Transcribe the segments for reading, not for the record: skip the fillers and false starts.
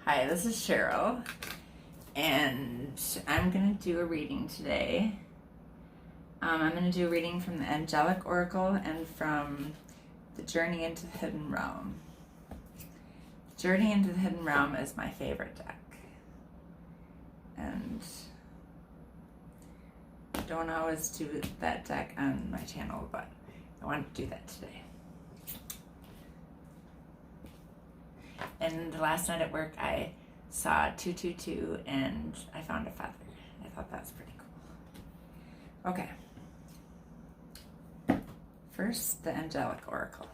Hi, this is Cheryl, and I'm going to do a reading today. I'm going to do a reading from the Angelic Oracle and from the Journey into the Hidden Realm. Journey into the Hidden Realm is my favorite deck, and I don't always do that deck on my channel, but I wanted to do that today. And last night at work, I saw 222 and I found a feather. I thought that was pretty cool. Okay. First, the Angelic Oracle.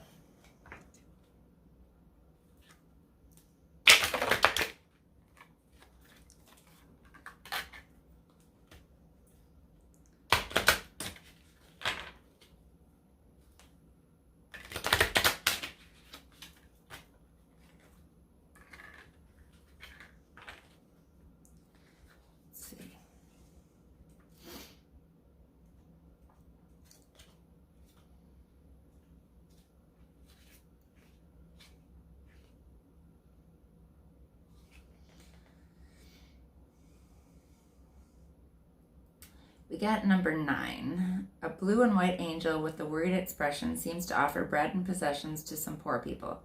We got number 9. A blue and white angel with a worried expression seems to offer bread and possessions to some poor people.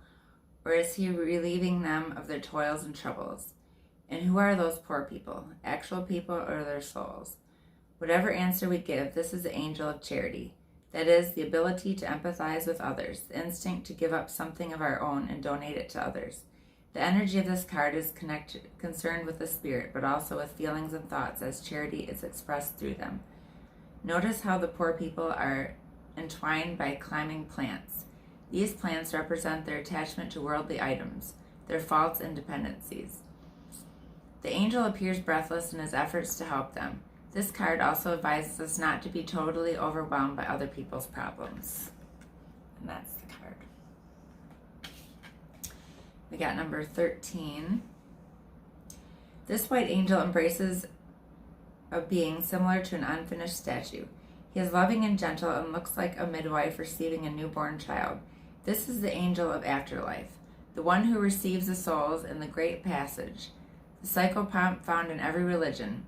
Or is he relieving them of their toils and troubles? And who are those poor people? Actual people or their souls? Whatever answer we give, this is the angel of charity. That is, the ability to empathize with others, the instinct to give up something of our own and donate it to others. The energy of this card is concerned with the spirit, but also with feelings and thoughts as charity is expressed through them. Notice how the poor people are entwined by climbing plants. These plants represent their attachment to worldly items, their faults and dependencies. The angel appears breathless in his efforts to help them. This card also advises us not to be totally overwhelmed by other people's problems. And that's the card. We got number 13. This white angel embraces a being similar to an unfinished statue. He is loving and gentle and looks like a midwife receiving a newborn child. This is the angel of afterlife, the one who receives the souls in the great passage, the psychopomp found in every religion.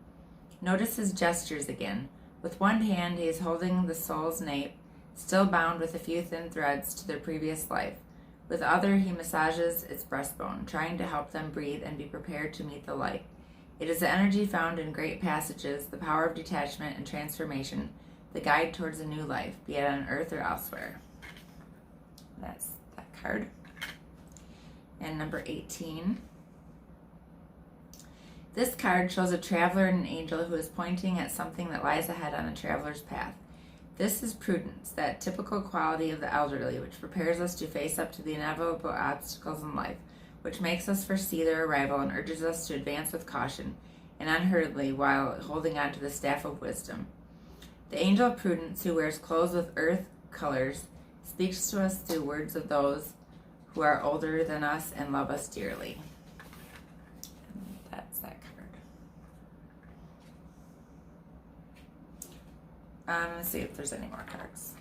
Notice his gestures again. With one hand, he is holding the soul's nape, still bound with a few thin threads to their previous life. With the other, he massages its breastbone, trying to help them breathe and be prepared to meet the light. It is the energy found in great passages, the power of detachment and transformation, the guide towards a new life, be it on earth or elsewhere. That's that card. And number 18. This card shows a traveler and an angel who is pointing at something that lies ahead on a traveler's path. This is prudence, that typical quality of the elderly, which prepares us to face up to the inevitable obstacles in life, which makes us foresee their arrival and urges us to advance with caution and unhurriedly while holding on to the staff of wisdom. The angel of prudence, who wears clothes with earth colors, speaks to us through words of those who are older than us and love us dearly. And that's that card. Let's see if there's any more cards.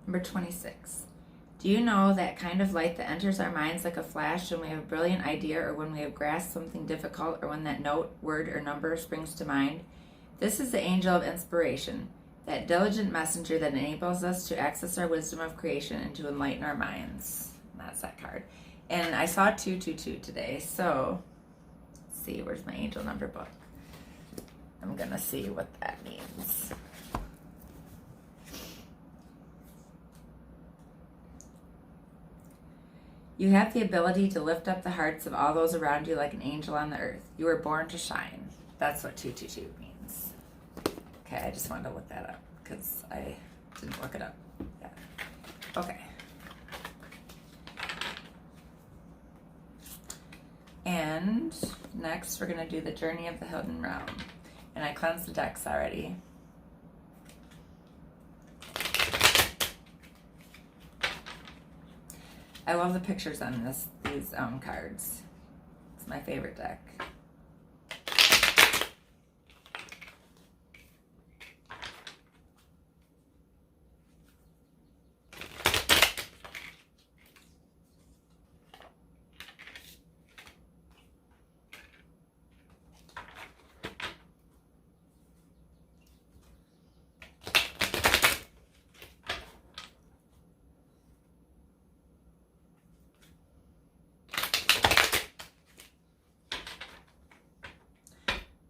Number 26. Do you know that kind of light that enters our minds like a flash when we have a brilliant idea or when we have grasped something difficult or when that note, word, or number springs to mind? This is the angel of inspiration, that diligent messenger that enables us to access our wisdom of creation and to enlighten our minds. And that's that card. And I saw 222 today, so let's see, where's my angel number book? I'm going to see what that means. You have the ability to lift up the hearts of all those around you like an angel on the earth. You were born to shine. That's what 222 means. Okay, I just wanted to look that up because I didn't look it up yet. Okay. And next we're going to do the Journey of the Hidden Realm. And I cleansed the decks already. I love the pictures on these cards. It's my favorite deck.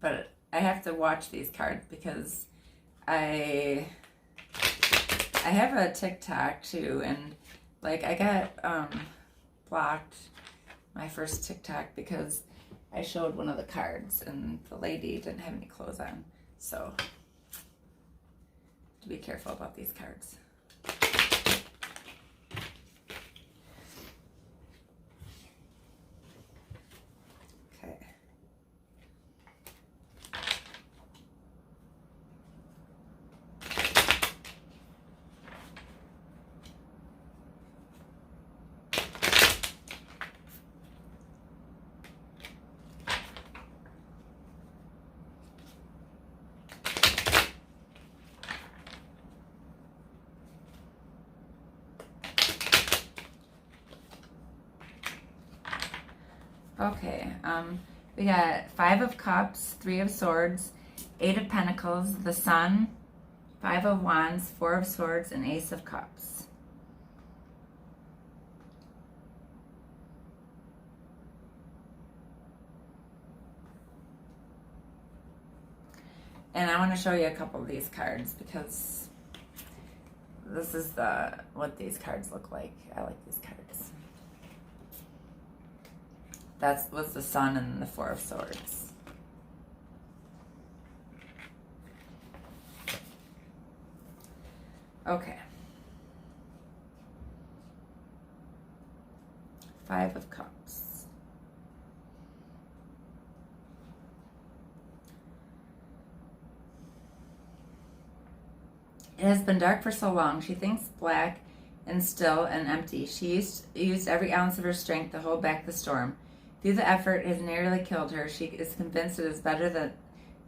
But I have to watch these cards because I have a TikTok too, and like I got blocked my first TikTok because I showed one of the cards and the lady didn't have any clothes on. So to be careful about these cards. Okay, we got 5 of Cups, 3 of Swords, 8 of Pentacles, the Sun, 5 of Wands, 4 of Swords, and Ace of Cups. And I want to show you a couple of these cards because this is what these cards look like. I like these cards. That was the Sun and the 4 of Swords. Okay. 5 of Cups. It has been dark for so long. She thinks black and still and empty. She used every ounce of her strength to hold back the storm. Through the effort has nearly killed her. She is convinced it is better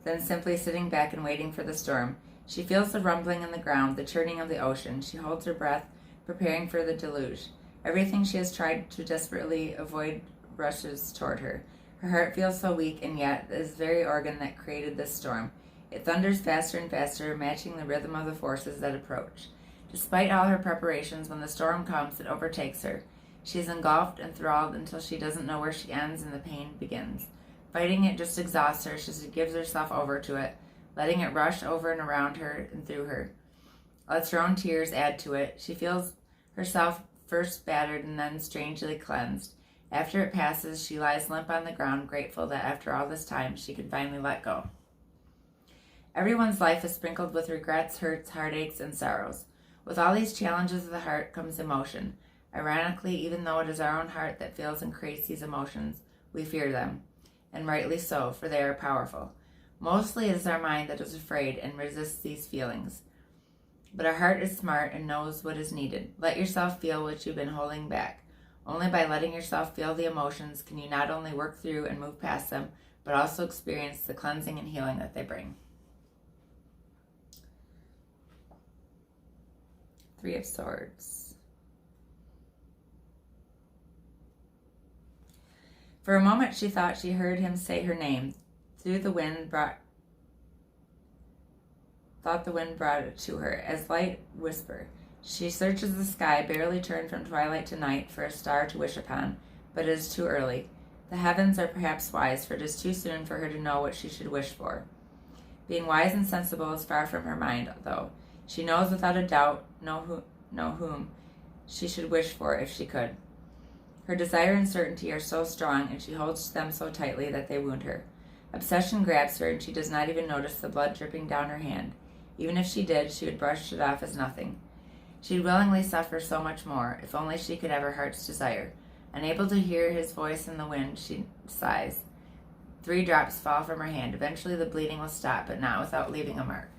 than simply sitting back and waiting for the storm. She feels the rumbling in the ground, the churning of the ocean. She holds her breath, preparing for the deluge. Everything she has tried to desperately avoid rushes toward her. Her heart feels so weak, and yet this very organ that created this storm. It thunders faster and faster, matching the rhythm of the forces that approach. Despite all her preparations, when the storm comes, it overtakes her. She is engulfed, enthralled, until she doesn't know where she ends and the pain begins. Fighting it just exhausts her, so she gives herself over to it, letting it rush over and around her and through her. Lets her own tears add to it. She feels herself first battered and then strangely cleansed. After it passes, she lies limp on the ground, grateful that after all this time she can finally let go. Everyone's life is sprinkled with regrets, hurts, heartaches, and sorrows. With all these challenges of the heart comes emotion. Ironically, even though it is our own heart that feels and creates these emotions, we fear them. And rightly so, for they are powerful. Mostly it is our mind that is afraid and resists these feelings. But our heart is smart and knows what is needed. Let yourself feel what you've been holding back. Only by letting yourself feel the emotions can you not only work through and move past them, but also experience the cleansing and healing that they bring. 3 of Swords. For a moment she thought she heard him say her name. Thought the wind brought it to her, as light whisper. She searches the sky, barely turned from twilight to night, for a star to wish upon, but it is too early. The heavens are perhaps wise, for it is too soon for her to know what she should wish for. Being wise and sensible is far from her mind, though. She knows without a doubt whom she should wish for if she could. Her desire and certainty are so strong, and she holds them so tightly that they wound her. Obsession grabs her, and she does not even notice the blood dripping down her hand. Even if she did, she would brush it off as nothing. She'd willingly suffer so much more, if only she could have her heart's desire. Unable to hear his voice in the wind, she sighs. 3 drops fall from her hand. Eventually the bleeding will stop, but not without leaving a mark.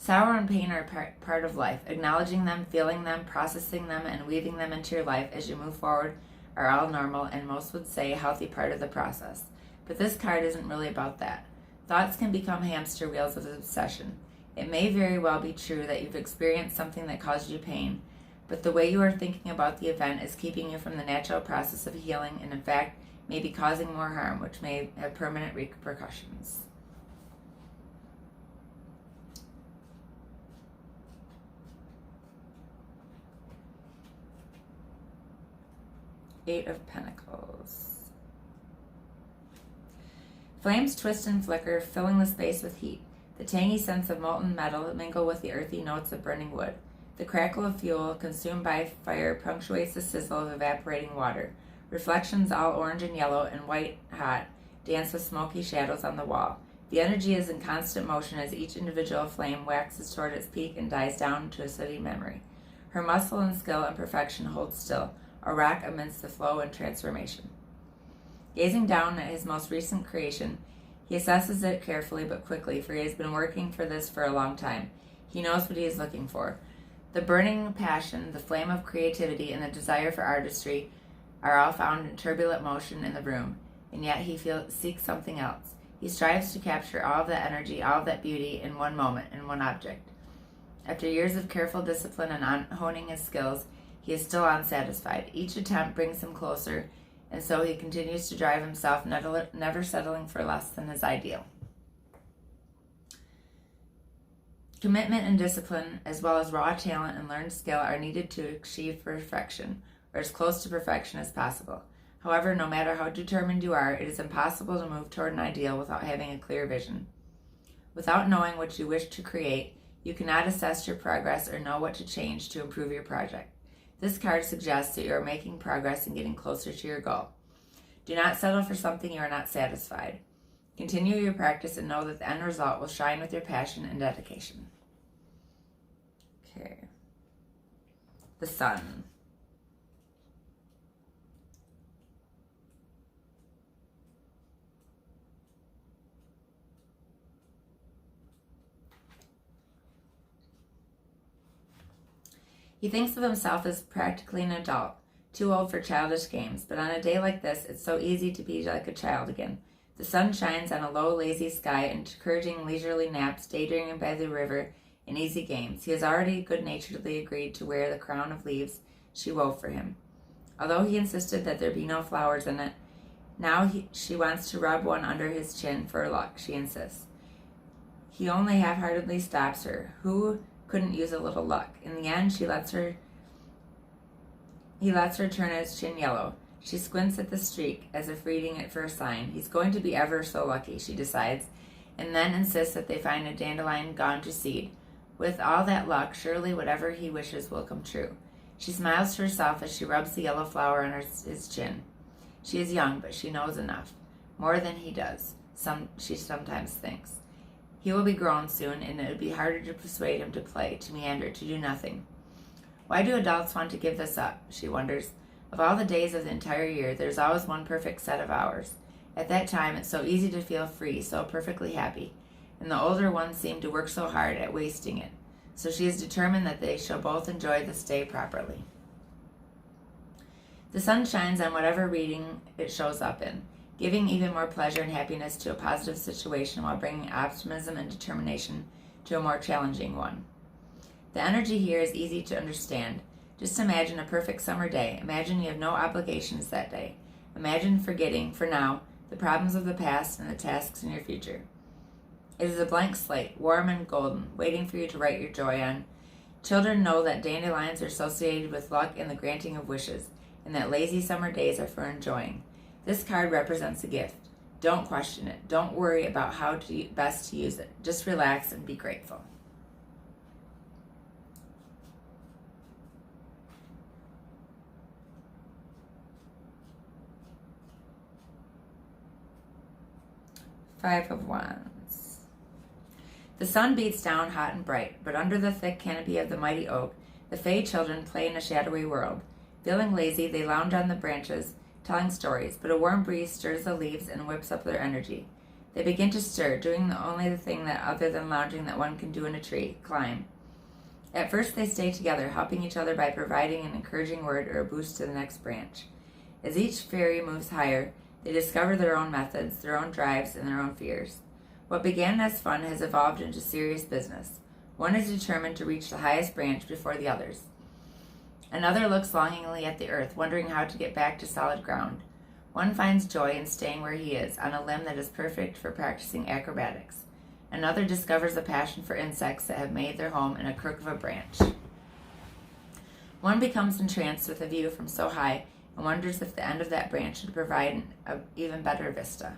Sorrow and pain are part of life. Acknowledging them, feeling them, processing them, and weaving them into your life as you move forward are all normal, and most would say a healthy part of the process. But this card isn't really about that. Thoughts can become hamster wheels of obsession. It may very well be true that you've experienced something that caused you pain, but the way you are thinking about the event is keeping you from the natural process of healing, and in fact may be causing more harm, which may have permanent repercussions. Eight of Pentacles. Flames twist and flicker, filling the space with heat. The tangy scents of molten metal mingle with the earthy notes of burning wood. The crackle of fuel consumed by fire punctuates the sizzle of evaporating water. Reflections, all orange and yellow and white hot, dance with smoky shadows on the wall. The energy is in constant motion as each individual flame waxes toward its peak and dies down to a steady memory. Her muscle and skill and perfection hold still, a rock amidst the flow and transformation. Gazing down at his most recent creation, he assesses it carefully but quickly, for he has been working for this for a long time. He knows what he is looking for. The burning passion, the flame of creativity, and the desire for artistry are all found in turbulent motion in the room, and yet he seeks something else. He strives to capture all of that energy, all of that beauty in one moment, in one object. After years of careful discipline and honing his skills, he is still unsatisfied. Each attempt brings him closer, and so he continues to drive himself, never settling for less than his ideal. Commitment and discipline, as well as raw talent and learned skill, are needed to achieve perfection, or as close to perfection as possible. However, no matter how determined you are, it is impossible to move toward an ideal without having a clear vision. Without knowing what you wish to create, you cannot assess your progress or know what to change to improve your project. This card suggests that you are making progress and getting closer to your goal. Do not settle for something you are not satisfied. Continue your practice and know that the end result will shine with your passion and dedication. Okay. The Sun. He thinks of himself as practically an adult, too old for childish games, but on a day like this, it's so easy to be like a child again. The sun shines on a low, lazy sky, encouraging leisurely naps, daydreaming by the river, and easy games. He has already good-naturedly agreed to wear the crown of leaves she wove for him. Although he insisted that there be no flowers in it, now she wants to rub one under his chin for luck, she insists. He only half-heartedly stops her. Who couldn't use a little luck? In the end, he lets her turn his chin yellow. She squints at the streak as if reading it for a sign. He's going to be ever so lucky, she decides, and then insists that they find a dandelion gone to seed. With all that luck, surely whatever he wishes will come true. She smiles to herself as she rubs the yellow flower on his chin. She is young, but she knows enough. More than he does, she sometimes thinks. He will be grown soon, and it would be harder to persuade him to play, to meander, to do nothing. Why do adults want to give this up? She wonders. Of all the days of the entire year, there's always one perfect set of hours. At that time, it's so easy to feel free, so perfectly happy, and the older ones seem to work so hard at wasting it. So she is determined that they shall both enjoy this day properly. The sun shines on whatever reading it shows up in, giving even more pleasure and happiness to a positive situation while bringing optimism and determination to a more challenging one. The energy here is easy to understand. Just imagine a perfect summer day. Imagine you have no obligations that day. Imagine forgetting, for now, the problems of the past and the tasks in your future. It is a blank slate, warm and golden, waiting for you to write your joy on. Children know that dandelions are associated with luck and the granting of wishes, and that lazy summer days are for enjoying. This card represents a gift. Don't question it. Don't worry about how best to use it. Just relax and be grateful. Five of Wands. The sun beats down hot and bright, but under the thick canopy of the mighty oak, the Fey children play in a shadowy world. Feeling lazy, they lounge on the branches, telling stories, but a warm breeze stirs the leaves and whips up their energy. They begin to stir, doing only the thing that other than lounging that one can do in a tree, climb. At first they stay together, helping each other by providing an encouraging word or a boost to the next branch. As each fairy moves higher, they discover their own methods, their own drives, and their own fears. What began as fun has evolved into serious business. One is determined to reach the highest branch before the others. Another looks longingly at the earth, wondering how to get back to solid ground. One finds joy in staying where he is, on a limb that is perfect for practicing acrobatics. Another discovers a passion for insects that have made their home in a crook of a branch. One becomes entranced with a view from so high and wonders if the end of that branch should provide an even better vista.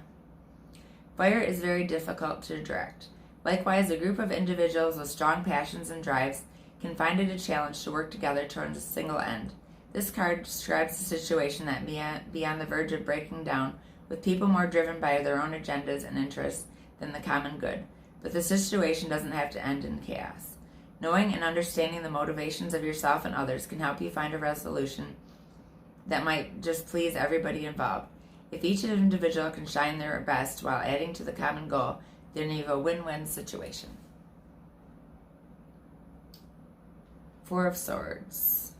Fire is very difficult to direct. Likewise, a group of individuals with strong passions and drives can find it a challenge to work together towards a single end. This card describes a situation that may be on the verge of breaking down, with people more driven by their own agendas and interests than the common good. But the situation doesn't have to end in chaos. Knowing and understanding the motivations of yourself and others can help you find a resolution that might just please everybody involved. If each individual can shine their best while adding to the common goal, then you have a win-win situation. Four of Swords.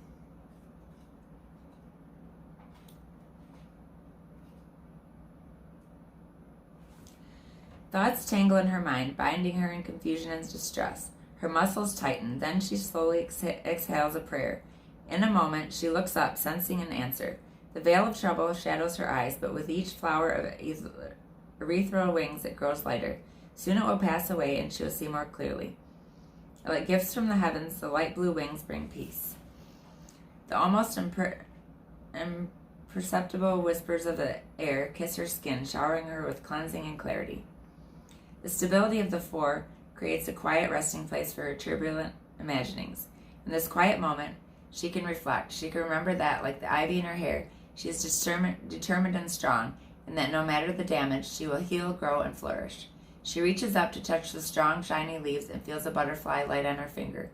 Thoughts tangle in her mind, binding her in confusion and distress. Her muscles tighten, then she slowly exhales a prayer. In a moment, she looks up, sensing an answer. The veil of trouble shadows her eyes, but with each flower of ethereal wings it grows lighter. Soon it will pass away, and she will see more clearly. Like gifts from the heavens, the light blue wings bring peace. The almost imperceptible whispers of the air kiss her skin, showering her with cleansing and clarity. The stability of the four creates a quiet resting place for her turbulent imaginings. In this quiet moment, she can reflect. She can remember that, like the ivy in her hair, she is determined and strong, and that no matter the damage, she will heal, grow, and flourish. She reaches up to touch the strong, shiny leaves and feels a butterfly light on her finger.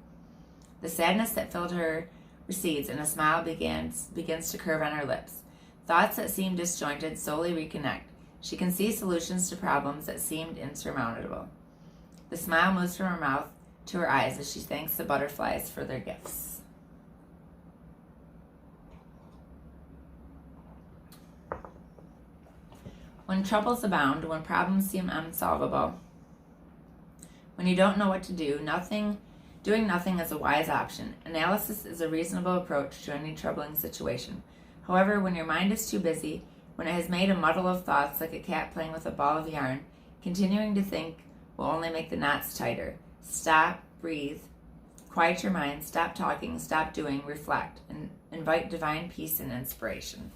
The sadness that filled her recedes, and a smile begins to curve on her lips. Thoughts that seem disjointed slowly reconnect. She can see solutions to problems that seemed insurmountable. The smile moves from her mouth to her eyes as she thanks the butterflies for their gifts. When troubles abound, when problems seem unsolvable, when you don't know what to do, doing nothing is a wise option. Analysis is a reasonable approach to any troubling situation. However, when your mind is too busy, when it has made a muddle of thoughts like a cat playing with a ball of yarn, continuing to think will only make the knots tighter. Stop, breathe, quiet your mind, stop talking, stop doing, reflect, and invite divine peace and inspiration.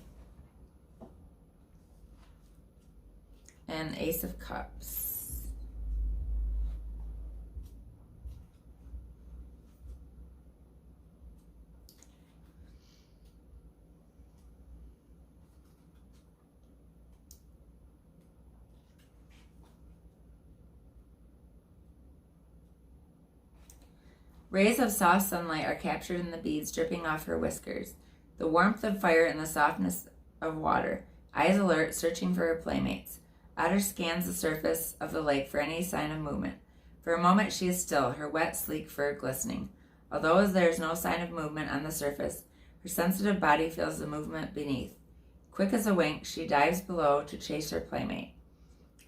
And Ace of Cups. Rays of soft sunlight are captured in the beads dripping off her whiskers. The warmth of fire and the softness of water. Eyes alert, searching for her playmates. Otter scans the surface of the lake for any sign of movement. For a moment she is still, her wet, sleek fur glistening. Although there is no sign of movement on the surface, her sensitive body feels the movement beneath. Quick as a wink, she dives below to chase her playmate.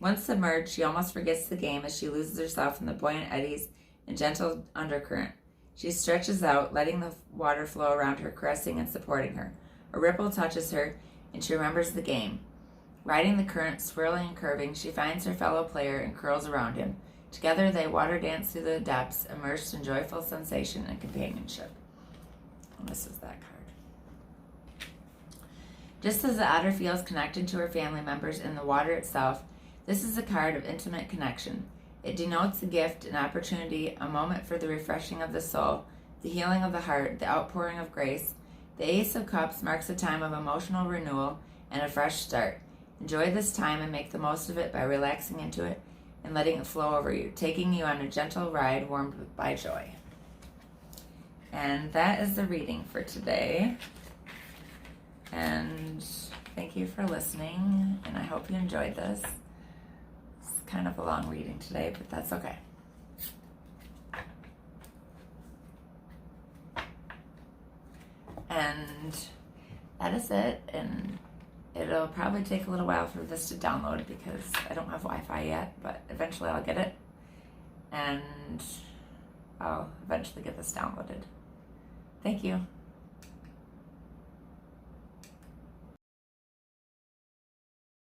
Once submerged, she almost forgets the game as she loses herself in the buoyant eddies and gentle undercurrent. She stretches out, letting the water flow around her, caressing and supporting her. A ripple touches her, and she remembers the game. Riding the current, swirling and curving, she finds her fellow player and curls around him. Together they water dance through the depths, immersed in joyful sensation and companionship. And this is that card. Just as the otter feels connected to her family members in the water itself, this is a card of intimate connection. It denotes a gift, an opportunity, a moment for the refreshing of the soul, the healing of the heart, the outpouring of grace. The Ace of Cups marks a time of emotional renewal and a fresh start. Enjoy this time and make the most of it by relaxing into it and letting it flow over you, taking you on a gentle ride warmed by joy. And that is the reading for today. And thank you for listening, and I hope you enjoyed this. kind of a long reading today, but that's okay. And that is it. And it'll probably take a little while for this to download because I don't have Wi-Fi yet, but eventually I'll get it. And I'll eventually get this downloaded. Thank you.